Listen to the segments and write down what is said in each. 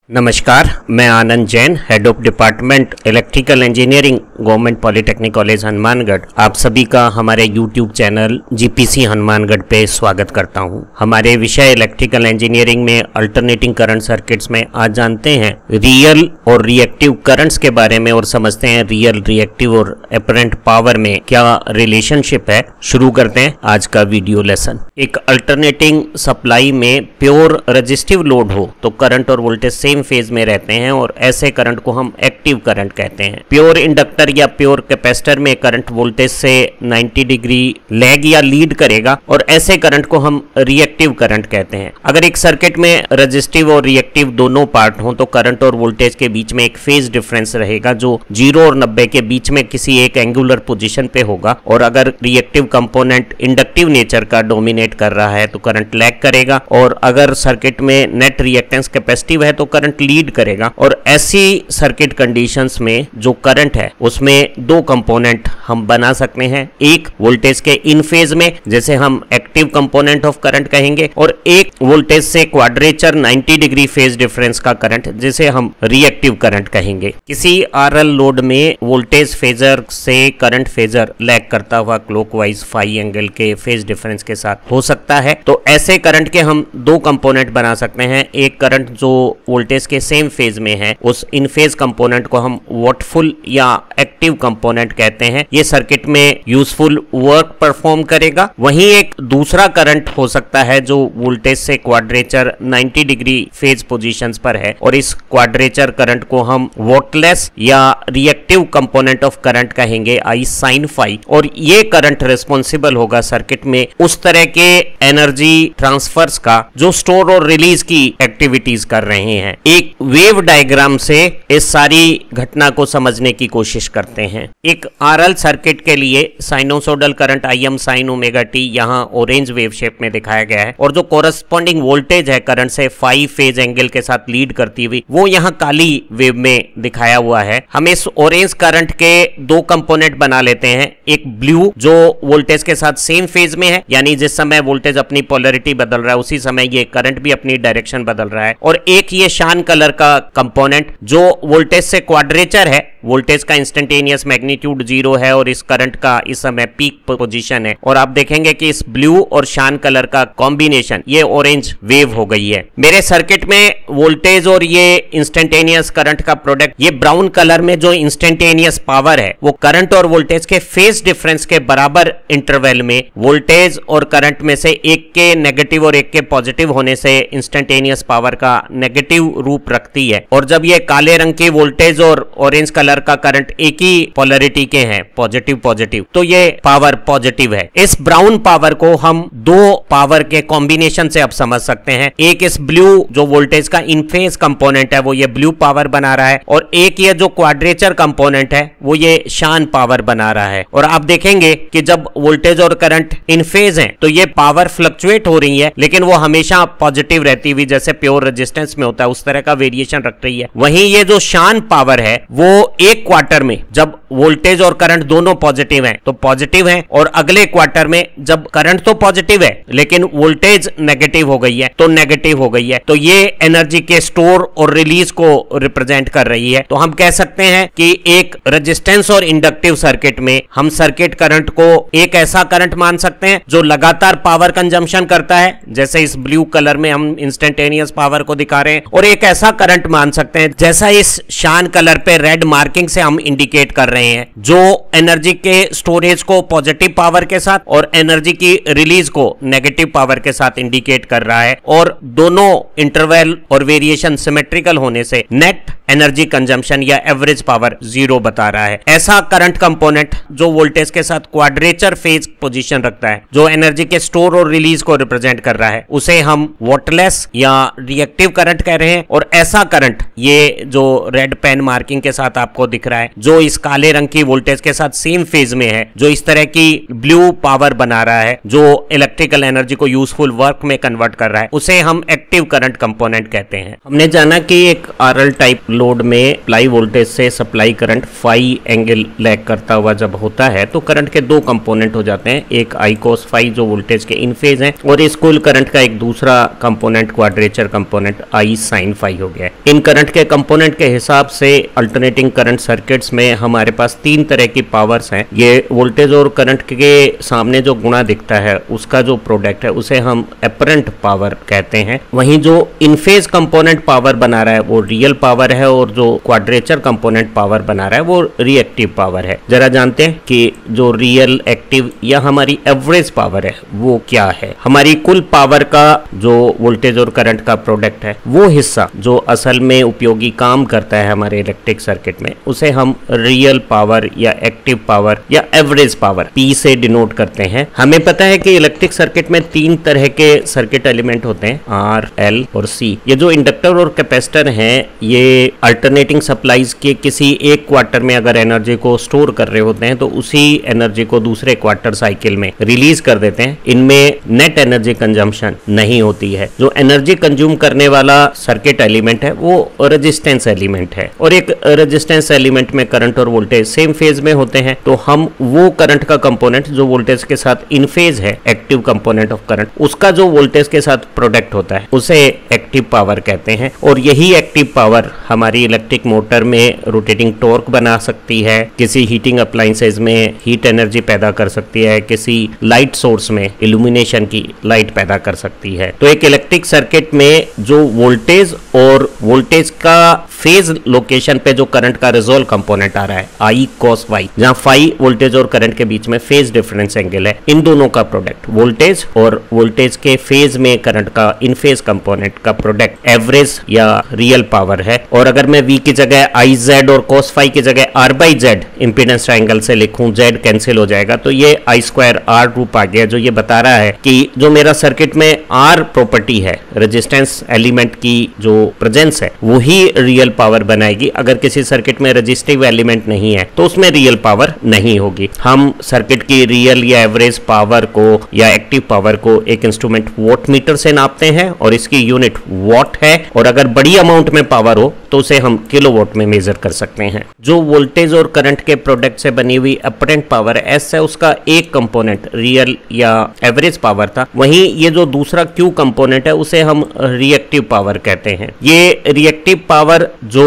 नमस्कार, मैं Anand Jain, head of department electrical engineering, government polytechnic college Hanumangarh. आप सभी का हमारे यूट्यूब चैनल जीपीसी हनुमानगढ़ पे स्वागत करता हूं। हमारे विषय इलेक्ट्रिकल इंजीनियरिंग में अल्टरनेटिंग करंट सर्किट्स में आज जानते हैं रियल और रिएक्टिव करंट्स के बारे में और समझते हैं रियल, रिएक्टिव और अपरेंट पावर में क्या रिलेशनशिप है। शुरू करते हैं आज का वीडियो लेसन। एक अल्टरनेटिंग सप्लाई में प्योर रेजिस्टिव लोड हो तो करंट और वोल्टेज सेम फेज में रहते हैं और ऐसे करंट को हम एक्टिव करंट कहते हैं। प्योर इंडक्टर या प्योर कैपेसिटर में करंट वोल्टेज से 90 डिग्री लैग या लीड करेगा और ऐसे करंट को हम रिएक्टिव करंट कहते हैं। अगर एक सर्किट में रेजिस्टिव और रिएक्टिव दोनों पार्ट हों तो करंट और वोल्टेज के बीच में एक फेज डिफरेंस रहेगा जो 0 और 90 के बीच में किसी एक एंगुलर पोजीशन पे होगा। और अगर रिएक्टिव कंपोनेंट इंडक्टिव नेचर का डोमिनेट कर रहा है तो करंट लैग करेगा, और अगर सर्किट में नेट रिएक्टेंस कैपेसिटिव है तो करंट लीड करेगा। और ऐसी सर्किट कंडीशंस में जो करंट है उसमें दो कंपोनेंट हम बना सकते हैं, एक वोल्टेज के इन फेज में जैसे हम एक्टिव कंपोनेंट ऑफ करंट कहेंगे, और एक वोल्टेज से क्वाड्रेचर 90 डिग्री फेज डिफरेंस का करंट जिसे हम रिएक्टिव करंट कहेंगे। किसी आरएल लोड में वोल्टेज फेजर से करंट फेजर लैग करता हुआ क्लॉकवाइज फाई एंगल के फेज डिफरेंस के साथ हो सकता है। तो ऐसे करंट के हम दो कंपोनेंट बना सकते हैं, एक करंट जो वोल्टेज के सेम फेज में है उस इन फेज कंपोनेंट को हम वॉटफुल या एक्टिव कंपोनेंट कहते हैं। ये सर्किट में यूजफुल वर्क परफॉर्म करेगा। वहीं एक दूसरा करंट हो सकता है जो वोल्टेज से क्वाड्रेचर 90 डिग्री फेज पोजीशंस पर है और इस क्वाड्रेचर करंट को हम वॉटलेस या रिएक्टिव कंपोनेंट ऑफ करंट कहेंगे, आई साइन फाई। और ये करंट रिस्पॉन्सिबल होगा सर्किट में उस तरह के एनर्जी ट्रांसफर्स का जो स्टोर और रिलीज की एक्टिविटीज कर रहे हैं। एक वेव डायग्राम से इस सारी घटना को समझने की कोशिश करते हैं। एक आरएल सर्किट के लिए sinusoidal current Im sin omega T यहाँ ऑरेंज वेव शेप में दिखाया गया है, और जो कोरस्पॉन्डिंग वोल्टेज है करंट से फाई फेज एंगल के साथ लीड करती हुई वो यहाँ काली वेव में दिखाया हुआ है। हम इस ऑरेंज करंट के दो कंपोनेंट बना लेते हैं, एक ब्लू जो वोल्टेज के साथ सेम फेज में है, यानी जिस समय वोल्टेज अपनी पोलरिटी बदल रहा है उसी समय ये करंट भी अपनी डायरेक्शन बदल रहा है, और एक ये शान कलर का कंपोनेंट जो वोल्टेज से क्वाड्रेचर है, वोल्टेज का इंस्टेंटेनियस मैग्नीट्यूड 0 है और इस करंट का इस समय पीक पोजीशन है। और आप देखेंगे कि इस ब्लू और शान कलर का कॉम्बिनेशन ये ऑरेंज वेव हो गई है। मेरे सर्किट में वोल्टेज और ये इंस्टेंटेनियस करंट का प्रोडक्ट, ये ब्राउन कलर में जो इंस्टेंटेनियस पावर है वो करंट और वोल्टेज के फेज डिफरेंस के बराबर इंटरवल में वोल्टेज और करंट में से एक के नेगेटिव और एक के पॉजिटिव होने से इंस्टेंटेनियस पावर का नेगेटिव रूप रखती है। और जब ये काले रंग की वोल्टेज और ऑरेंज कलर का करंट एक ही पोलरिटी के हैं, पॉजिटिव पॉजिटिव, तो ये पावर पॉजिटिव है। इस ब्राउन पावर को हम दो पावर के कॉम्बिनेशन से अब समझ सकते हैं। एक इस ब्लू जो वोल्टेज का इन फेज कंपोनेंट है वो ये ब्लू पावर बना रहा है, और एक ये जो क्वाड्रेचर कंपोनेंट है वो ये शान पावर बना रहा है। और आप देखेंगे कि जब वोल्टेज और करंट इन फेज है तो ये पावर फ्लक्चुएट हो रही है, लेकिन वो हमेशा पॉजिटिव रहती हुई जैसे प्योर रेजिस्टेंस में होता है उस तरह का वेरिएशन रख रही है। वहीं ये जो शान पावर है वो एक क्वार्टर में जब वोल्टेज और करंट दोनों पॉजिटिव हैं तो पॉजिटिव है, और अगले क्वार्टर में जब करंट तो पॉजिटिव है लेकिन वोल्टेज नेगेटिव हो गई है तो नेगेटिव हो गई है। तो ये एनर्जी के स्टोर और रिलीज को रिप्रेजेंट कर रही है। तो हम कह सकते हैं कि एक रेजिस्टेंस और इंडक्टिव सर्किट में हम सर्किट करंट को एक ऐसा करंट मान सकते हैं जो लगातार पावर कंजम्पशन करता है, जैसे इस ब्लू कलर में हम इंस्टेंटेनियस पावर को दिखा रहे हैं, और एक ऐसा करंट मान सकते हैं जैसा इस शान कलर पे रेड मार्किंग से हम इंडिकेट कर रहे हैं, जो एनर्जी के स्टोरेज को पॉजिटिव पावर के साथ और एनर्जी की रिलीज को नेगेटिव पावर के साथ इंडिकेट कर रहा है, और दोनों इंटरवल और वेरिएशन सिमेट्रिकल होने से नेट एनर्जी कंजम्पशन या एवरेज पावर 0 बता रहा है। ऐसा करंट कंपोनेंट जो वोल्टेज के साथ क्वाड्रेचर फेज पोजीशन रखता है, जो एनर्जी के स्टोर और रिलीज को रिप्रेजेंट कर रहा है, उसे हम वॉटलेस या रिएक्टिव करंट कह रहे हैं। और ऐसा करंट ये जो रेड पेन मार्किंग के साथ आपको दिख रहा है जो इस काले रंग की वोल्टेज के साथ सेम फेज में है, जो इस तरह की ब्लू पावर बना रहा है, जो इलेक्ट्रिकल एनर्जी को यूजफुल वर्क में कन्वर्ट कर रहा है, उसे हम एक्टिव करंट कंपोनेंट कहते हैं। हमने जाना कि एक आरएल टाइप लोड में अप्लाई वोल्टेज से supply current phi angle lag करता हुआ जब होता है तो करंट के दो कंपोनेंट हो जाते हैं, एक आई कोस फाई जो वोल्टेज के इन फेज है, और इस कुल करंट का एक दूसरा component quadrature component I sine phi हो गया है। इन करंट के कंपोनेंट के हिसाब से अल्टरनेटिंग करंट सर्किट्स में हमारे पास तीन तरह की पावर्स हैं। ये वोल्टेज और करंट के सामने जो गुणा दिखता है उसका जो प्रोडक्ट है उसे हम अपरेंट पावर कहते हैं। वहीं जो इन फेज कंपोनेंट पावर बना रहा है वो रियल पावर है और जो क्वाड्रेचर कंपोनेंट पावर बना रहा है वो रिएक्टिव पावर है। जरा जानते हैं कि जो रियल, एक्टिव या हमारी एवरेज पावर है वो क्या है। हमारी कुल पावर का जो वोल्टेज और करंट का प्रोडक्ट है वो हिस्सा जो असल में उपयोगी काम करता है हमारे इलेक्ट्रिक सर्किट में उसे हम रियल पावर या एक्टिव पावर या एवरेज पावर P से डिनोट करते हैं। हमें पता है कि इलेक्ट्रिक सर्किट में तीन तरह के सर्किट एलिमेंट होते हैं, R, L और C। ये जो इंडक्टर और कैपेसिटर हैं ये अल्टरनेटिंग सप्लाईज के किसी एक क्वार्टर में अगर एनर्जी को स्टोर कर रहे होते हैं तो उसी एनर्जी को दूसरे क्वार्टर साइकिल में रिलीज कर देते हैं। इनमें नेट एनर्जी कंजम्पशन नहीं होती है। जो एनर्जी कंज्यूम करने वाला सर्किट एलिमेंट है वो रेजिस्टेंस एलिमेंट है और एक रेजिस्टेंस एलिमेंट में करंट और वोल्टेज सेम फेज में होते हैं तो हम वो करंट का कंपोनेंट जो वोल्टेज के साथ इन फेज है, एक्टिव कंपोनेंट ऑफ करंट, उसका जो वोल्टेज के साथ प्रोडक्ट होता है उसे एक्टिव पावर कहते हैं। और यही एक्टिव पावर हमारी इलेक्ट्रिक मोटर में रोटेटिंग टॉर्क बना सकती है, किसी हीटिंग अप्लायंसेज में हीट एनर्जी पैदा कर सकती है, किसी लाइट सोर्स में इल्यूमिनेशन की लाइट पैदा कर सकती है। तो एक इलेक्ट्रिक सर्किट में जो वोल्टेज और वोल्टेज का फेज लोकेशन पे जो करंट का रिजोल्व कंपोनेंट आ रहा है I cos फाई, जहां फाई वोल्टेज और करंट के बीच में फेज डिफरेंस एंगल है, इन दोनों का प्रोडक्ट वोल्टेज और वोल्टेज के फेज में करंट का इन फेज कंपोनेंट का प्रोडक्ट एवरेज या रियल पावर है। और अगर मैं V की जगह IZ और cos फाई की जगह R/Z इंपीडेंस ट्रायंगल से लिखूं, Z कैंसिल हो जाएगा तो ये I²R रूप आ गया, जो ये बता रहा है कि जो मेरा सर्किट में R प्रॉपर्टी है, रेजिस्टेंस एलिमेंट की जो प्रेजेंस है वही रियल पावर बनाएगी। अगर किसी सर्किट में रेजिस्टिव एलिमेंट नहीं है तो उसमें रियल पावर नहीं होगी। हम सर्किट की रियल या एवरेज पावर को या एक्टिव पावर को एक इंस्ट्रूमेंट वोट मीटर से नापते हैं और इसकी यूनिट वॉट है, और अगर बड़ी अमाउंट में पावर हो तो उसे हम किलोवाट में मेजर कर सकते हैं। जो वोल्टेज और करंट के प्रोडक्ट से बनी हुई अपरेंट पावर S है उसका एक कंपोनेंट रियल या एवरेज पावर था, वहीं ये जो दूसरा Q कंपोनेंट है उसे हम रिएक्टिव पावर कहते हैं। ये रिएक्टिव पावर जो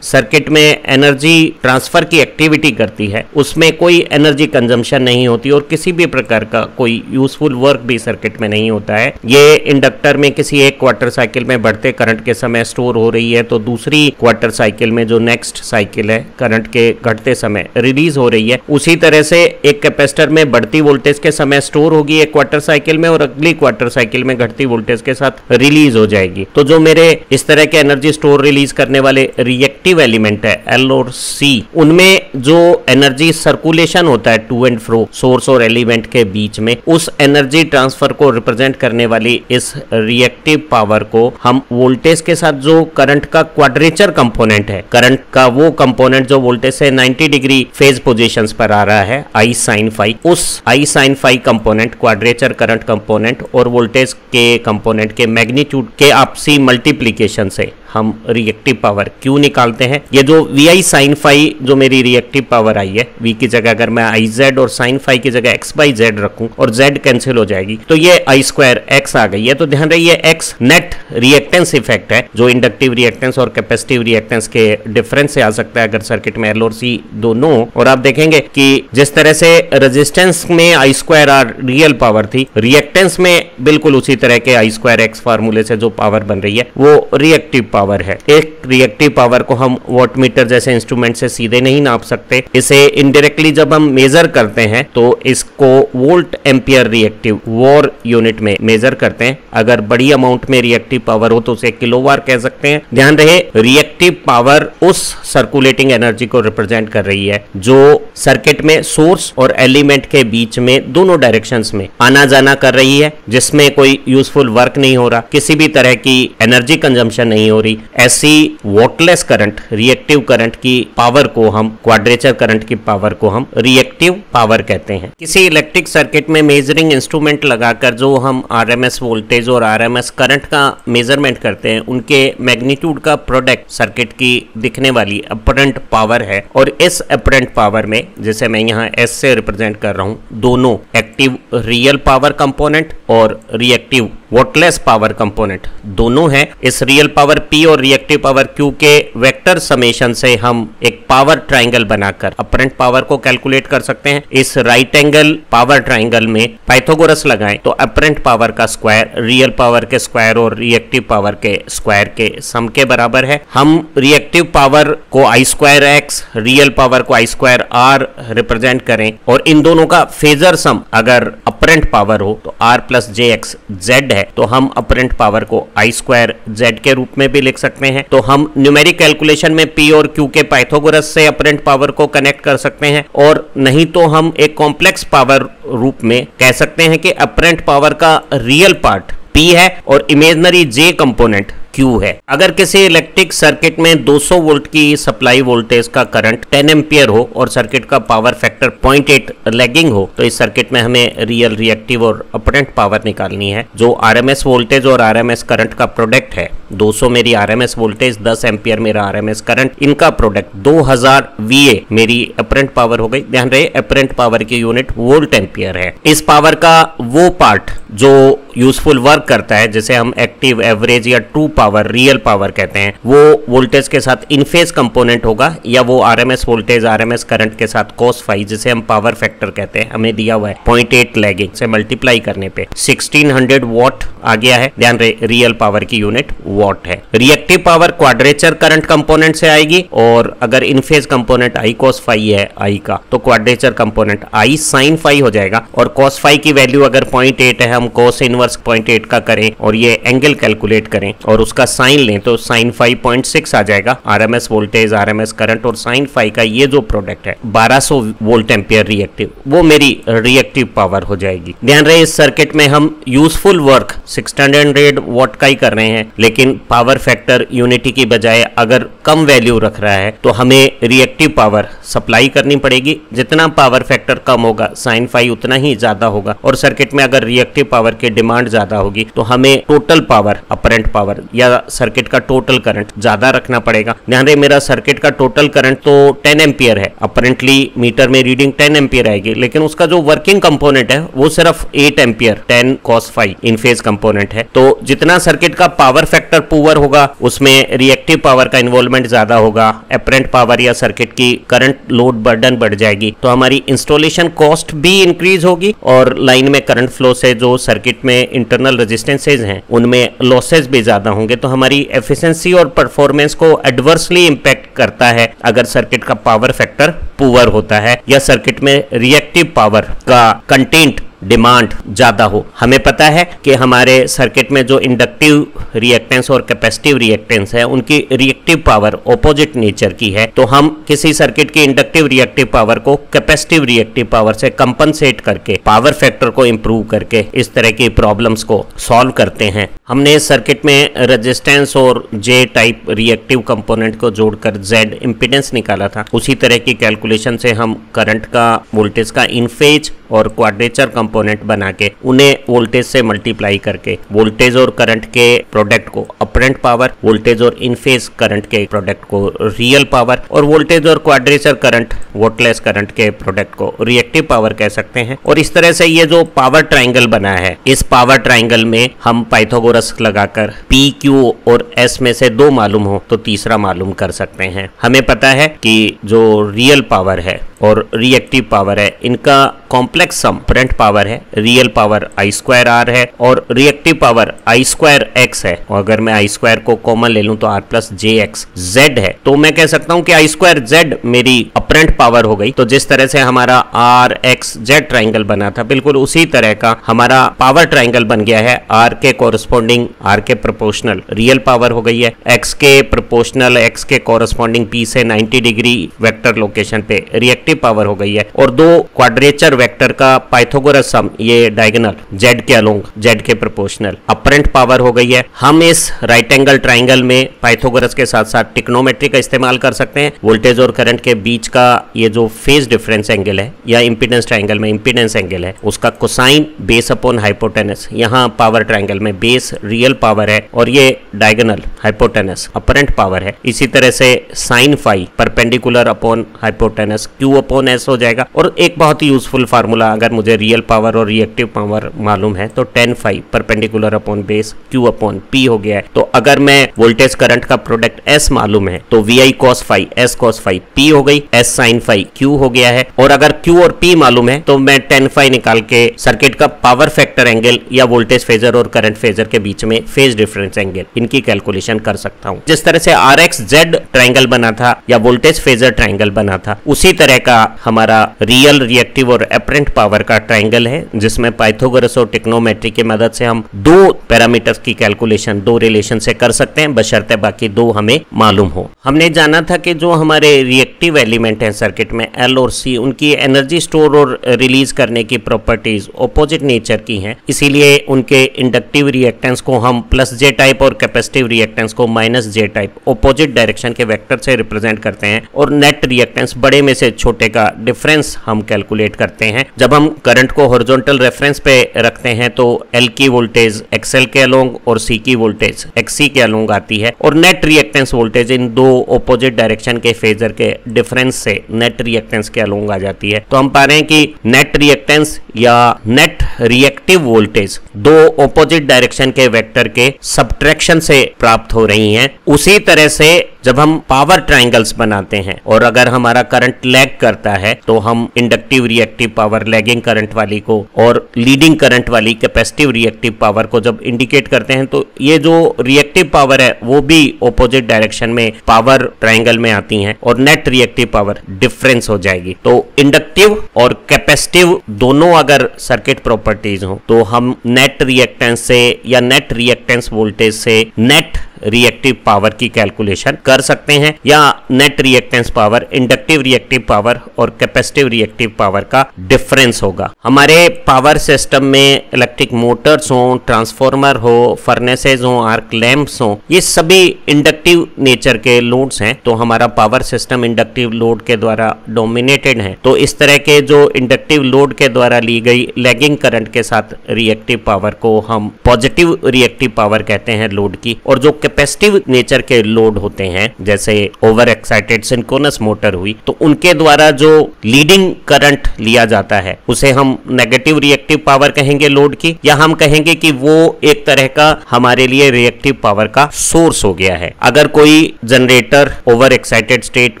सर्किट में एनर्जी ट्रांसफर की एक्टिविटी करती है उसमें कोई एनर्जी कंजम्पशन नहीं होती और किसी भी प्रकार का कोई यूजफुल वर्क भी सर्किट में नहीं होता है। ये इंडक्टर में किसी एक क्वार्टर साइकिल में बढ़ते करंट के समय स्टोर हो रही है तो दूसरी क्वार्टर साइकिल में जो नेक्स्ट साइकिल है करंट के घटते समय रिलीज हो रही है। उसी तरह से एक कैपेसिटर में बढ़ती वोल्टेज के समय स्टोर होगी एक क्वार्टर साइकिल में और अगली क्वार्टर साइकिल में घटती वोल्टेज के साथ रिलीज हो जाएगी। तो जो मेरे इस तरह के एनर्जी स्टोर रिलीज करने वाले रिएक्टिव एलिमेंट है L और C, उनमें जो एनर्जी सर्कुलेशन होता है टू एंड फ्रो सोर्स और एलिमेंट के बीच में, उस एनर्जी ट्रांसफर को रिप्रेजेंट करने वाली इस रिएक्टिव पावर को हम वोल्टेज के साथ जो करंट का क्वाड्रेचर कंपोनेंट है, करंट का वो कंपोनेंट जो वोल्टेज से 90 डिग्री फेज पोजीशंस पर आ रहा है I sin फाई, उस I sin phi component, quadrature current component और वोल्टेज के कंपोनेंट के मैग्नीट्यूड के आपसी मल्टीप्लीकेशन से हम रिएक्टिव पावर Q निकालते हैं। ये जो VI sin फाई जो मेरी रिएक्टिव पावर आई है, V की जगह अगर मैं IZ और sin फाई की जगह x/z रखूं और Z कैंसिल हो जाएगी तो ये I²X आ गई है। तो ध्यान रही है X नेट रिएक्टेंस इफेक्ट है जो इंडक्टिव रिएक्टेंस और कैपेसिटिव रिएक्टेंस के डिफरेंस से आ सकता है अगर सर्किट में L और C दोनों। और आप देखेंगे कि जिस तरह से रेजिस्टेंस में I²R रियल पावर थी, रिएक्टेंस में बिल्कुल उसी तरह के I²X फार्मूले से जो पावर बन रही है वो रिएक्टिव पावर है। एक रिएक्टिव पावर को हम वॉटमीटर जैसे इंस्ट्रूमेंट से सीधे नहीं नाप सकते, इसे इनडायरेक्टली जब हम मेजर करते हैं तो इसको volt ampere reactive war unit में मेजर करते हैं। अगर बड़ी अमाउंट में रिएक्टिव पावर हो तो उसे किलोवार कह सकते हैं। ध्यान रहे रिएक्टिव पावर उस सर्कुलेटिंग एनर्जी को रिप्रेजेंट कर रही है जो सर्किट में सोर्स और एलिमेंट के बीच में दोनों डायरेक्शंस में आना जाना कर रही है, जिसमें कोई यूजफुल वर्क नहीं हो रहा, किसी भी तरह की एनर्जी कंजम्पशन नहीं हो रही। ऐसी वॉटलेस करंट, रिएक्टिव करंट की पावर को हम, क्वाड्रेचर करंट की पावर को हम रिएक्टिव पावर कहते हैं। किसी इलेक्ट्रिक सर्किट में मेजरिंग इंस्ट्रूमेंट लगाकर जो हम आरएमएस वोल्टेज और आरएमएस करंट का मेजरमेंट करते हैं, उनके मैग्नीट्यूड का प्रोडक्ट सर्किट की दिखने वाली अपरेंट पावर है। और इस अपरेंट पावर में, जिसे मैं यहाँ एस से रिप्रेजेंट कर रहा हूँ, दोनों एक्टिव रियल पावर कंपोनेंट और रिएक्टिव वोटलेस पावर कंपोनेंट दोनों है। इस रियल पावर P और रिएक्टिव पावर Q के वेक्टर समेशन से हम एक पावर ट्राइंगल बनाकर अपरेंट पावर को कैलकुलेट कर सकते हैं। इस राइट एंगल पावर ट्राइंगल में पाइथागोरस लगाएं तो अपरेंट पावर का स्क्वायर रियल पावर के स्क्वायर और रिएक्टिव पावर के स्क्वायर के सम के बराबर है। हम रिएक्टिव पावर को आई स्क्वायर एक्स, रियल पावर को आई स्क्वायर आर रिप्रेजेंट करें और इन दोनों का फेजर सम अगर अपरेंट पावर हो तो R plus j X Z है, तो हम अपरेंट पावर को आई स्क्वायर जेड के रूप में भी लिख सकते हैं। तो हम न्यूमेरिक कैलकुलेशन में P और Q के पाइथागोरस से अपरेंट पावर को कनेक्ट कर सकते हैं, और नहीं तो हम एक कॉम्प्लेक्स पावर रूप में कह सकते हैं कि अपरेंट पावर का रियल पार्ट P है और इमेजिनरी J कंपोनेंट Q है। अगर किसी इलेक्ट्रिक सर्किट में 200 वोल्ट की सप्लाई वोल्टेज का करंट 10 एम्पियर हो और सर्किट का पावर फैक्टर 0.8 लैगिंग हो, तो इस सर्किट में हमें रियल, रिएक्टिव और अपरेंट पावर निकालनी है। जो आरएमएस वोल्टेज और आरएमएस करंट का प्रोडक्ट है, 200 मेरी आरएमएस वोल्टेज, 10 एम्पियर मेरा आरएमएस करंट, इनका प्रोडक्ट 2000 VA मेरी अपरेंट पावर हो गई। ध्यान रहे अपरेंट पावर की यूनिट वोल्ट एम्पियर है। इस पावर का वो पार्ट जो यूजफुल वर्क करता है, जिसे हम एक्टिव, एवरेज या ट्रू पावर, रियल पावर कहते हैं, वो वोल्टेज के साथ इन फेज कंपोनेंट होगा, या वो आरएमएस वोल्टेज आरएमएस करंट के साथ cos फाई, जिसे हम पावर फैक्टर कहते हैं, हमें दिया हुआ है 0.8 लैगिंग से मल्टीप्लाई करने पे 1600 वॉट आ गया है। ध्यान रहे रियल पावर की यूनिट वॉट है। Reactive power quadrature current component से आएगी, और अगर इन phase component I cos phi है आई का, तो quadrature component I sin phi हो जाएगा। और cos फाई की वैल्यू अगर 0.8 है, हम cos इनवर्स 0.8 का करें और ये एंगल कैलकुलेट करें और उसका साइन लें तो sin फाई 0.6 आ जाएगा। आरएमएस वोल्टेज, आरएमएस करंट और sin फाई का ये जो प्रोडक्ट है 1200 वोल्ट एम्पियर रिएक्टिव, वो मेरी रिएक्टिव पावर हो जाएगी। ध्यान रहे इस सर्किट में हम यूजफुल वर्क 600 वॉट का ही कर रहे हैं, लेकिन पावर फैक्टर यूनिटी की बजाय अगर कम वैल्यू रख रहा है तो हमें रिएक्टिव पावर सप्लाई करनी पड़ेगी। जितना पावर फैक्टर कम होगा sin फाई उतना ही ज्यादा होगा, और सर्किट में अगर रिएक्टिव पावर की डिमांड ज्यादा होगी तो हमें टोटल पावर, अपरेंट पावर या सर्किट का टोटल करंट ज्यादा रखना पड़ेगा। ध्यान रहे मेरा सर्किट का टोटल करंट तो 10 एम्पियर है, अपरेंटली मीटर में रीडिंग 10 एम्पियर आएगी, लेकिन उसका जो वर्किंग कंपोनेंट है वो सिर्फ 8 एम्पियर 10 cos फाई इन फेज कंपोनेंट है। तो जितना सर्किट का पावर फैक्टर पुअर होगा उसमें रिएक्टिव पावर का इन्वॉल्वमेंट ज्यादा होगा, अपरेंट पावर या सर्किट की करंट लोड बर्डन बढ़ जाएगी, तो हमारी इंस्टॉलेशन कॉस्ट भी इंक्रीज होगी, और लाइन में करंट फ्लो से जो सर्किट में इंटरनल रेजिस्टेंसेज हैं उनमें लॉसेज भी ज्यादा होंगे। तो हमारी एफिशिएंसी और परफॉर्मेंस को एडवर्सली इंपैक्ट करता है अगर सर्किट का पावर फैक्टर पुअर होता है या सर्किट में रिएक्टिव पावर का कंटेंट डिमांड ज्यादा हो। हमें पता है कि हमारे सर्किट में जो इंडक्टिव रिएक्टेंस और कैपेसिटिव रिएक्टेंस है उनकी रिएक्टिव पावर ऑपोजिट नेचर की है, तो हम किसी सर्किट की इंडक्टिव रिएक्टिव पावर को कैपेसिटिव रिएक्टिव पावर से कंपनसेट करके पावर फैक्टर को इंप्रूव करके इस तरह की प्रॉब्लम्स को सॉल्व करते हैं। हमने इस सर्किट में रेजिस्टेंस और जे टाइप रिएक्टिव कंपोनेंट को जोड़कर जेड इंपीडेंस निकाला था। उसी तरह की कैलकुलेशन से हम करंट का, वोल्टेज का इन फेज और क्वाड्रेचर कंपोनेंट बना के उन्हें वोल्टेज से मल्टीप्लाई करके वोल्टेज और करंट के प्रोडक्ट को अपरेंट पावर, वोल्टेज और इन फेज करंट के प्रोडक्ट को रियल पावर, और वोल्टेज और क्वाड्रेचर करंट, वोटलेस करंट के प्रोडक्ट को रिएक्टिव पावर कह सकते हैं। और इस तरह से ये जो पावर ट्राइंगल बना है, इस पावर ट्राइंगल में हम पाइथागोरस लगाकर P, Q और S में से 2 मालूम हो तो तीसरा मालूम कर सकते हैं। हमें पता है कि जो रियल पावर है और रिएक्टिव पावर है, इनका कॉम्प्लेक्स सम अपरेंट पावर है, real power I square R है और reactive power I square X है। और अगर मैं आई स्क्वायर को कॉमन ले लूं तो R plus j X Z है, तो मैं कह सकता हूं कि आई स्क्वायर जेड मेरी अपरेंट पावर हो गई। तो जिस तरह से हमारा आर एक्स जेड ट्राइंगल बना था, बिल्कुल उसी तरह का हमारा पावर ट्राइंगल बन गया है। आर के कोरस्पॉन्डिंग, आर के प्रोपोर्शनल रियल पावर हो गई है, एक्स के प्रोपोर्शनल, एक्स के कोरस्पॉन्डिंग पी से 90 डिग्री वेक्टर लोकेशन पे रिएक्टिव पावर हो गई है। और 2 क्वाड्रेचर वेक्टर का पाइथागोरस सम, ये डायगोनल जेड के अलोंग, जेड के प्रोपोर्शनल अपरेंट पावर हो गई है। हम इस राइट एंगल ट्राइंगल में पाइथागोरस के साथ साथ ट्रिग्नोमेट्री का इस्तेमाल कर सकते हैं। वोल्टेज और करंट के बीच का ये जो फेज डिफरेंस एंगल है या इंपीडेंस ट्राइंगल में इंपीडेंस एंगल है, उसका कोसाइन बेस अपॉन हाइपोटेनस, यहाँ पावर ट्राइंगल में बेस रियल पावर है और ये डायगोनल हाइपोटेनस अपरेंट पावर है। इसी तरह से sine phi perpendicular upon hypotenuse, Q Q/S हो जाएगा। और एक बहुत ही यूजफुल फार्मूला, अगर मुझे रियल पावर और रिएक्टिव पावर मालूम है तो tan phi perpendicular upon base Q/P हो गया है। तो अगर मैं वोल्टेज करंट का प्रोडक्ट S मालूम है तो VI cos phi S cos phi P हो गई, S sin phi Q हो गया है। और अगर Q और P मालूम है तो मैं tan phi निकाल के सर्किट का पावर फैक्टर एंगल या वोल्टेज फेजर और करंट फेजर के बीच में फेज डिफरेंस एंगल, इनकी कैलकुलेशन कर सकता हूं। जिस तरह से RXZ ट्रायंगल बना था या वोल्टेज फेजर ट्रायंगल बना था, उसी तरह का हमारा रियल, रिएक्टिव और एपरेंट पावर का ट्रायंगल है, जिसमें पाइथागोरस और ट्रिग्नोमेट्री की मदद से हम दो पैरामीटर्स की कैलकुलेशन दो रिलेशन से कर सकते हैं, बशर्ते बाकी दो हमें मालूम हो। हमने जाना था कि जो हमारे रिएक्टिव एलिमेंट हैं सर्किट में L और C, उनकी एनर्जी स्टोर और रिलीज करने की प्रॉपर्टीज ऑपोजिट नेचर की हैं, इसीलिए उनके इंडक्टिव रिएक्टेंस को हम +J टाइप और कैपेसिटिव रिएक्टेंस को -J टाइप ऑपोजिट डायरेक्शन के वेक्टर से रिप्रेजेंट करते हैं। और नेट रिएक्टेंस बड़े में से छोटे का डिफरेंस हम कैलकुलेट करते हैं। जब हम करंट को हॉरिजॉन्टल रेफरेंस पे रखते हैं तो L की वोल्टेज XL के अलोंग और C की वोल्टेज XC के अलोंग आती है, और नेट रिएक्टेंस वोल्टेज इन दो ऑपोजिट डायरेक्शन के फेजर के डिफरेंस से नेट रिएक्टेंस के अलोंग आ जाती है। तो हम पा रहे हैं कि नेट रिएक्टेंस या नेट रिएक्टिव वोल्टेज दो ऑपोजिट डायरेक्शन के वेक्टर के सब्ट्रैक्शन से प्राप्त हो रही हैं। उसी तरह से जब हम पावर ट्रायंगल्स बनाते हैं और अगर हमारा करंट लैग करता है तो हम inductive reactive power lagging current वाली को और लीडिंग करंट वाली कैपेसिटिव रिएक्टिव पावर को जब इंडिकेट करते हैं तो ये जो रिएक्टिव पावर है वो भी ऑपोजिट डायरेक्शन में पावर ट्रायंगल में आती हैं और नेट रिएक्टिव पावर डिफरेंस हो जाएगी। तो इंडक्टिव और कैपेसिटिव दोनों अगर सर्किट प्रॉपर्टीज हो तो हम नेट रिएक्टेंस से या नेट रिएक्टेंस वोल्टेज से नेट रिएक्टिव पावर की कैलकुलेशन कर सकते हैं, या net reactance power inductive reactive power और कैपेसिटिव रिएक्टिव पावर का डिफरेंस होगा। हमारे पावर सिस्टम में इलेक्ट्रिक मोटर्स हो, ट्रांसफार्मर हो, फर्नेसेज हो, आर्क लैंप्स हो, ये सभी इंडक्टिव नेचर के लोड्स हैं। तो हमारा पावर सिस्टम इंडक्टिव लोड के द्वारा डोमिनेटेड है। तो इस तरह के जो इंडक्टिव लोड के द्वारा ली गई लैगिंग करंट के साथ रिएक्टिव पावर को हम पॉजिटिव रिएक्टिव पावर कहते हैं लोड की, और जो कैपेसिटिव नेचर के लोड होते हैं जैसे ओवर एक्साइटेड सिंक्रोनस मोटर हुई तो उनके द्वारा जो लीडिंग करंट लिया जाता है उसे हम नेगेटिव रिएक्टिव पावर कहेंगे लोड की, या हम कहेंगे कि वो एक तरह का हमारे लिए रिएक्टिव पावर का सोर्स हो गया है। अगर कोई जनरेटर ओवर एक्साइटेड स्टेट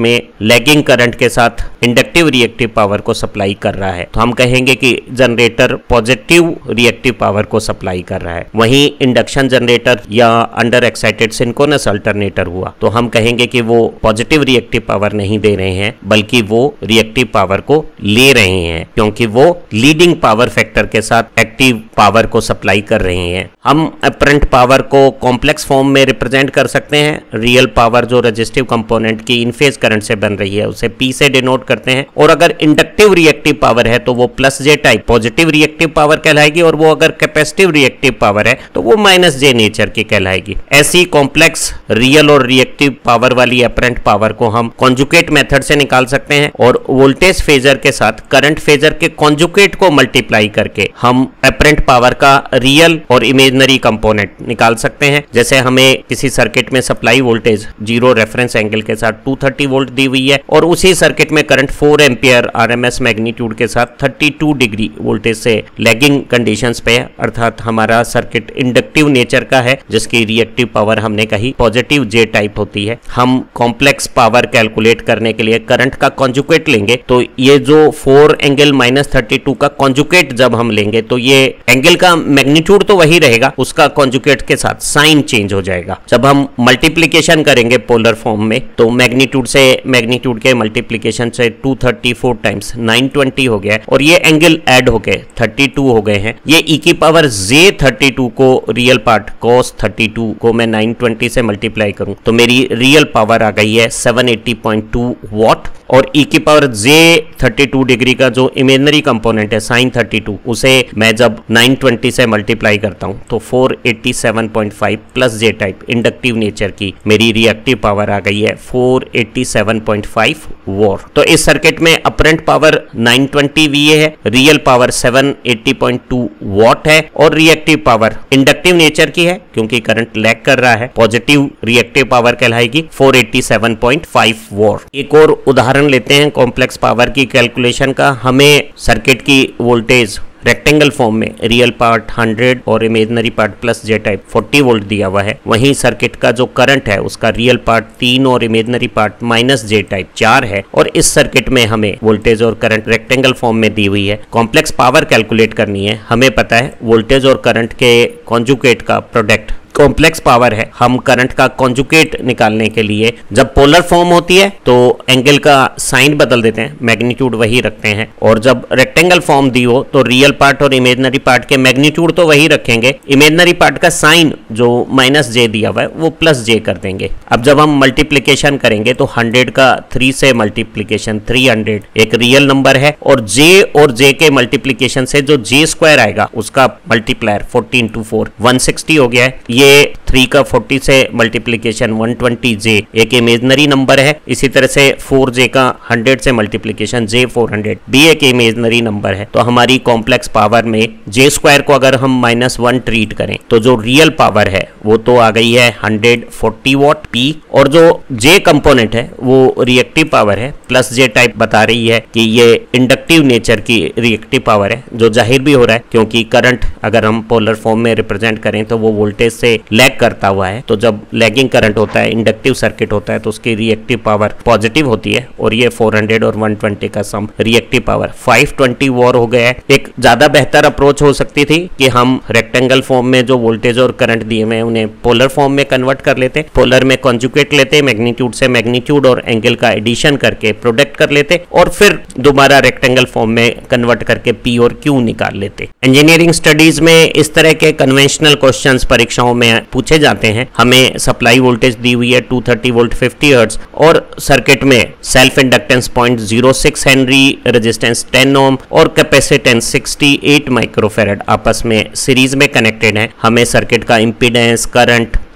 में लैगिंग करंट के साथ इंडक्टिव रिएक्टिव पावर को सप्लाई कर रहा है तो हम कहेंगे कि जनरेटर पॉजिटिव रिएक्टिव पावर को सप्लाई कर रहा है। वहीं इंडक्शन जनरेटर या अंडर एक्साइटेड सिंक्रोनस अल्टरनेटर हुआ तो हम कहेंगे कि वो पॉजिटिव रिएक्टिव पावर नहीं दे रहे हैं बल्कि वो रिएक्टिव पावर को ले रहे हैं, क्योंकि वो लीडिंग पावर फैक्टर के साथ एक्टिव पावर को सप्लाई कर रहे हैं। हम अपरेंट पावर को कॉम्प्लेक्स फॉर्म में रिप्रेजेंट कर सकते हैं। रियल पावर जो रेजिस्टिव कंपोनेंट की इन फेज करंट से बन रही है उसे P से डिनोट करते हैं, और अगर इंडक्टिव रिएक्टिव पावर है तो वो +J type positive reactive power कहलाएगी, और वो अगर कैपेसिटिव रिएक्टिव पावर है तो वो -J नेचर की कहलाएगी। ऐसी कॉम्प्लेक्स रियल और रिएक्टिव पावर वाली अपरेंट पावर को हम कॉन्जुगेट मेथड से निकाल सकते हैं, और वोल्टेज फेजर के साथ करंट फेजर के कॉन्जुगेट को मल्टीप्लाई करके हम अपरेंट पावर का रियल और इमेजिनरी कंपोनेंट निकाल सकते हैं। जैसे हमें किसी सर्किट में सप्लाई वोल्टेज 0 रेफरेंस एंगल के साथ 230 वोल्ट दी हुई है और उसी सर्किट में करंट 4 एम्पियर RMS मैग्नीट्यूड के साथ 32 डिग्री वोल्टेज से लैगिंग कंडीशंस पे, अर्थात हमारा सर्किट इंडक्टिव नेचर का है जिसकी रिएक्टिव पावर हमने कही पॉजिटिव J टाइप होती है। हम कॉम्प्लेक्स पावर कैलकुलेट करने के लिए करंट का कॉन्जुगेट लेंगे, तो ये जो 4 एंगल -32 का कॉन्जुगेट जब हम लेंगे तो ये एंगल का मैग्नीट्यूड तो वही रहेगा, उसका कॉन्जुगेट के साथ साइन चेंज हो जाएगा। जब हम मल्टीप्लिकेशन करेंगे पोलर फॉर्म में तो मैग्नीट्यूड से मैग्नीट्यूड के मल्टीप्लिकेशन से 234 टाइम्स 920 हो गया है, और ये एंगल ऐड हो गए 32 हो गए हैं। ये e⁻j32 को रियल पार्ट cos 32 को मैं 920 से मल्टीप्लाई करूं तो मेरी रियल पावर आ गई है 780.2 वॉट, और e⁻j32 डिग्री का जो इमेजिनरी कंपोनेंट है sin 32 उसे मैं जब 920 से मल्टीप्लाई करता हूं तो 487.5 +J टाइप इंडक्टिव नेचर की मेरी रिएक्टिव पावर आ गई है 487.5 वॉट। तो इस सर्किट में अपरेंट पावर 920 VA है, रियल पावर 780.2 वॉट है, और रिएक्टिव पावर इंडक्टिव नेचर की है क्योंकि करंट लैग कर रहा है, पॉजिटिव रिएक्टिव पावर कहलाएगी 487.5 वॉट। एक और उदाहरण उदाहरण लेते हैं कॉम्प्लेक्स पावर की कैलकुलेशन का। हमें सर्किट की वोल्टेज रेक्टेंगल फॉर्म में रियल पार्ट 100 और इमेजिनरी पार्ट प्लस जे टाइप 40 वोल्ट दिया हुआ है। वहीं सर्किट का जो करंट है उसका रियल पार्ट 3 और इमेजिनरी पार्ट माइनस जे टाइप 4 है। और इस सर्किट में हमें वोल्टेज और करंट रेक्टेंगल फॉर्म में दी हुई है। कॉम्प्लेक्स पावर कैलकुलेट करनी है। हमें पता है वोल्टेज और करंट के कॉन्जुगेट का प्रोडक्ट कॉम्प्लेक्स पावर है। हम करंट का कॉन्जुगेट निकालने के लिए जब पोलर फॉर्म होती है तो एंगल का साइन बदल देते हैं, मैग्नीट्यूड वही रखते हैं। और जब रेक्टेंगल फॉर्म दी हो तो रियल पार्ट और इमेजिनरी पार्ट के मैग्नीट्यूड तो वही रखेंगे, इमेजिनरी पार्ट का साइन जो माइनस जे दिया हुआ है वो प्लस जे कर देंगे। अब जब हम मल्टीप्लीकेशन करेंगे तो 100 का 3 से मल्टीप्लीकेशन 300 एक रियल नंबर है, और जे के मल्टीप्लीकेशन से जो जे स्क्वायर आएगा उसका मल्टीप्लायर 14 × 4 160 हो गया है। ये 3 का 40 से मल्टीप्लीकेशन 120 जे एक इमेजिनरी नंबर है। इसी तरह से 4J का 100 से मल्टीप्लीकेशन J 400 भी एक इमेजिनरी नंबर है। तो हमारी कॉम्प्लेक्स पावर में J स्क्वायर को अगर हम -1 ट्रीट करें तो जो रियल पावर है वो तो आ गई है 140 वॉट P, और जो J कंपोनेंट है वो रिएक्टिव पावर है प्लस J टाइप बता रही है कि ये इंडक्टिव नेचर की रिएक्टिव पावर है, जो जाहिर भी हो रहा है क्योंकि करंट अगर हम पोलर फॉर्म में रिप्रेजेंट करें तो वो वोल्टेज से लैग करता हुआ है। तो जब लैगिंग करंट होता है, इंडक्टिव सर्किट होता है, तो उसकी रिएक्टिव पावर पॉजिटिव होती है। और ये 400 और 120 का सम रिएक्टिव पावर 520 वॉट हो गया है। एक ज्यादा बेहतर अप्रोच हो सकती थी कि हम रेक्टेंगल फॉर्म में जो वोल्टेज और करंट दिए हुए हैं उन्हें पोलर फॉर्म में कन्वर्ट कर लेते, पोलर में कॉन्जुगेट लेते, मैग्नीट्यूड से मैग्नीट्यूड और एंगल का एडिशन करके प्रोडक्ट कर लेते, और फिर दोबारा रेक्टेंगल फॉर्म में कन्वर्ट करके P और Q निकाल लेते। इंजीनियरिंग स्टडीज में इस तरह के कन्वेंशनल क्वेश्चंस परीक्षाओं में पूछे जाते हैं। हमें सप्लाई वोल्टेज दी हुई है 230 वोल्ट 50 हर्ट्ज, और सर्किट में सेल्फ इंडक्टेंस 0.06 हेनरी, रेजिस्टेंस 10 ओम और कैपेसिटेंस 68 माइक्रोफैरड आपस में सीरीज में कनेक्टेड है। हमें सर्किट का इंपीडेंस,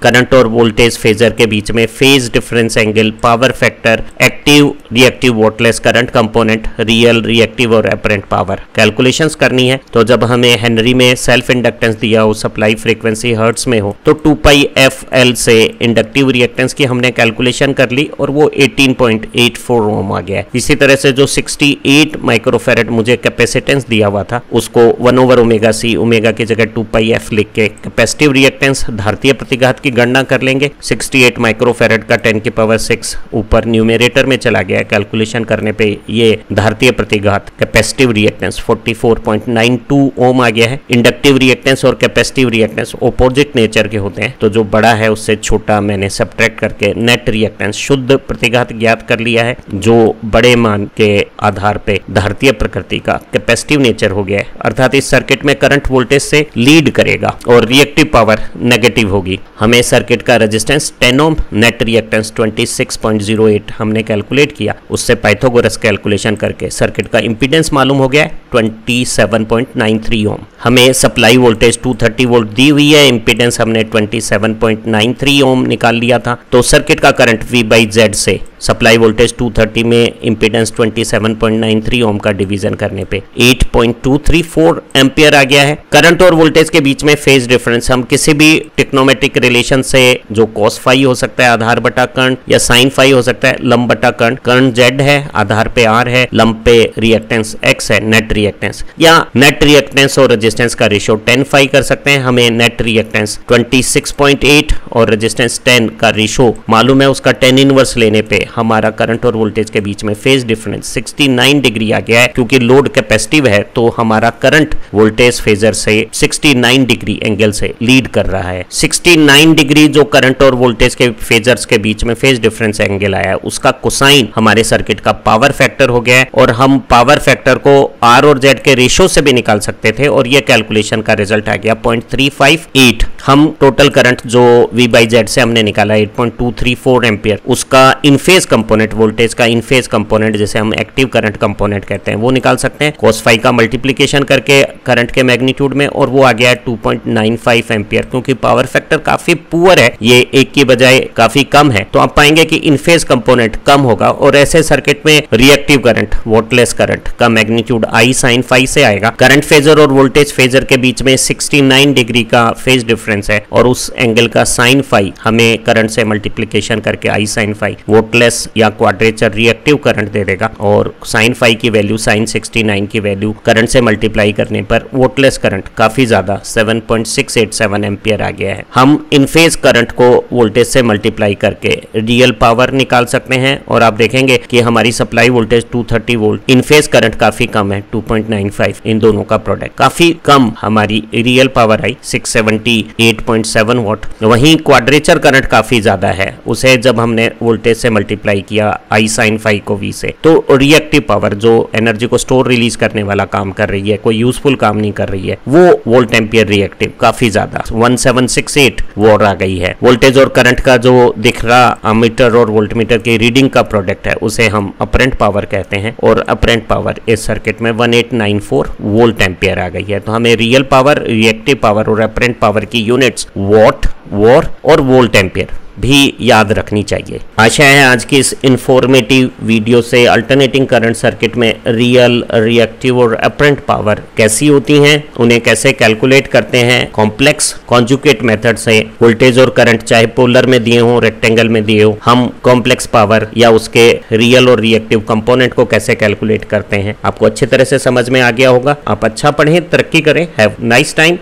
करंट और वोल्टेज फेजर के बीच में phase difference angle, power factor, active reactive wattless current component, real reactive और अपरेंट पावर कैलकुलेशंस करनी है। तो जब हमें हेनरी में सेल्फ इंडक्टेंस दिया हो, सप्लाई फ्रीक्वेंसी हर्ट्ज में हो, तो 2πfL से इंडक्टिव रिएक्टेंस की हमने कैलकुलेशन कर ली और वो 18.84 ओम आ गया है। इसी तरह से जो 68 माइक्रोफैरड मुझे कैपेसिटेंस दिया हुआ था उसको 1/ωc, ओमेगा की जगह 2πf लिख के कैपेसिटिव रिएक्टेंस धारतीय प्रतिघात की गणना कर लेंगे। 68 माइक्रोफैरड का 10⁶ ऊपर न्यूमरेटर में चला गया। कैलकुलेशन करने पे ये धारतीय प्रतिघात कैपेसिटिव रिएक्टेंस 44.92 ओम आ गया है। इंडक्टिव रिएक्टेंस और कैपेसिटिव रिएक्टेंस ऑपोजिट नेचर के होते हैं, तो जो बड़ा है उससे छोटा मैंने सब्ट्रैक्ट करके नेट रिएक्टेंस शुद्ध प्रतिघात ज्ञात कर लिया है, जो बड़े मान के आधार पे धारतीय प्रकृति का कैपेसिटिव नेचर हो गया है। अर्थात इस सर्किट में करंट वोल्टेज से लीड करेगा और रिएक्टिव पावर नेगेटिव होगी। हमें सर्किट का रेजिस्टेंस 10 ओम, नेट रिएक्टेंस 26.08 हमने कैलकुलेट किया। उससे पाइथागोरस कैलकुलेशन करके सर्किट का इंपीडेंस मालूम हो गया है 27.93 ओम। हमें सप्लाई वोल्टेज 230 वोल्ट दी हुई है, इंपीडेंस हमने 27.93 ओम निकाल लिया था। तो सर्किट का करंट V/Z से सप्लाई वोल्टेज 230 में इंपीडेंस 27.93 ओम का डिवीजन करने पे 8.234 एम्पियर आ गया है। करंट और वोल्टेज के बीच में फेज डिफरेंस हम किसी भी टिक्नोमेट्रिक रिलेशन से, जो cos फाई हो सकता है आधार बटा कर्ण, या sin फाई हो सकता है लंब बटा कर्ण, कर्ण Z है, आधार पे R है, लंब पे रिएक्टेंस X है, नेट रिएक्टेंस, या नेट रिएक्टेंस और रेजिस्टेंस का रेशियो 10 कर सकते हैं। हमें नेट रिएक्टेंस 26.8 और रेजिस्टेंस 10 का रेशियो मालूम है, उसका 10 इनवर्स लेने पे हमारा करंट और वोल्टेज के बीच में फेज डिफरेंस 69 डिग्री आ गया है। क्योंकि लोड कैपेसिटिव है तो हमारा करंट वोल्टेज फेजर से 69 डिग्री एंगल से लीड कर रहा है। 69 डिग्री जो करंट और वोल्टेज के फेजर्स के बीच में फेज डिफरेंस एंगल आया है, उसका कोसाइन हमारे सर्किट का पावर फैक्टर हो गया है। और हम पावर फैक्टर को R और Z के रेशियो से भी निकाल सकते थे, और ये कैलकुलेशन का रिजल्ट आ गया 0.358। हम टोटल करंट जो V/Z से हमने निकाला 8.234 एम्पियर, उसका इनफेज कंपोनेंट, वोल्टेज का इनफेज कंपोनेंट जिसे हम एक्टिव करंट कंपोनेंट कहते हैं, वो निकाल सकते हैं cos फाई का मल्टीप्लिकेशन करके करंट के मैग्नीट्यूड में, और वो आ गया 2.95 एम्पियर। क्योंकि पावर फैक्टर काफी पुअर है, ये एक की बजाय काफी कम है, तो आप पाएंगे कि इनफेज कंपोनेंट कम होगा, और ऐसे सर्किट में रिएक्टिव करंट, वोल्टलेस करंट का मैग्नीट्यूड I sin फाई से आएगा। करंट फेजर और वोल्टेज फेजर के बीच में 69 डिग्री का फेज डिफरेंस है, और उस एंगल का साइन फाई हमें करंट से मल्टीप्लिकेशन करके I sin फाई वोल्टलेस वोल्टलेस या क्वाड्रेचर रिएक्टिव करंट दे देगा, और साइन 5 की वैल्यू साइन 69 की वैल्यू करंट से मल्टीप्लाई करने पर वोल्टलेस करंट काफी ज्यादा 7.687 एम्पियर आ गया है। हम इन फेज करंट को वोल्टेज से मल्टीप्लाई करके रियल पावर निकाल सकते हैं, और आप देखेंगे कि हमारी सप्लाई वोल्टेज 230 वोल्ट, इन फेज करंट काफी कम है 2.95, इन दोनों का प्रोडक्ट काफी कम, हमारी रियल पावर आई 678.7 वाट। वहीं क्वाड्रेचर करंट काफी ज्यादा है, उसे जब हमने वोल्टेज से मल्टीप्लाई किया आई साइन 5 को वी से, तो रिएक्टिव पावर जो एनर्जी को स्टोर रिलीज करने वाला काम कर रही है, कोई यूजफुल काम नहीं कर रही है, वो वोल्ट एम्पियर रिएक्टिव काफी ज्यादा 1768 वॉट आ गई है। वोल्टेज और करंट का जो दिख रहा अमीटर और वोल्टमीटर की रीडिंग का प्रोडक्ट है, उसे हम अपरेंट पावर कहते हैं, और अपरेंट पावर इस सर्किट में 1894 वोल्ट एम्पियर आ गई है। तो हमें रियल पावर, रिएक्टिव पावर और अपरेंट पावर की यूनिट्स वॉट, वॉर और वोल्ट एम्पियर भी याद रखनी चाहिए। आशा है आज की इस इंफॉर्मेटिव वीडियो से अल्टरनेटिंग करंट सर्किट में रियल, रिएक्टिव और अपरेंट पावर कैसी होती हैं, उन्हें कैसे कैलकुलेट करते हैं, कॉम्प्लेक्स कॉन्जुगेट मेथड से वोल्टेज और करंट चाहे पोलर में दिए हों, रेक्टेंगल में दिए हो, हम कॉम्प्लेक्स पावर या उसके रियल और रिएक्टिव कंपोनेंट को कैसे कैलकुलेट करते हैं, आपको अच्छी तरह से समझ में आ गया होगा। आप अच्छा पढ़ें, तरक्की करें। Have nice time.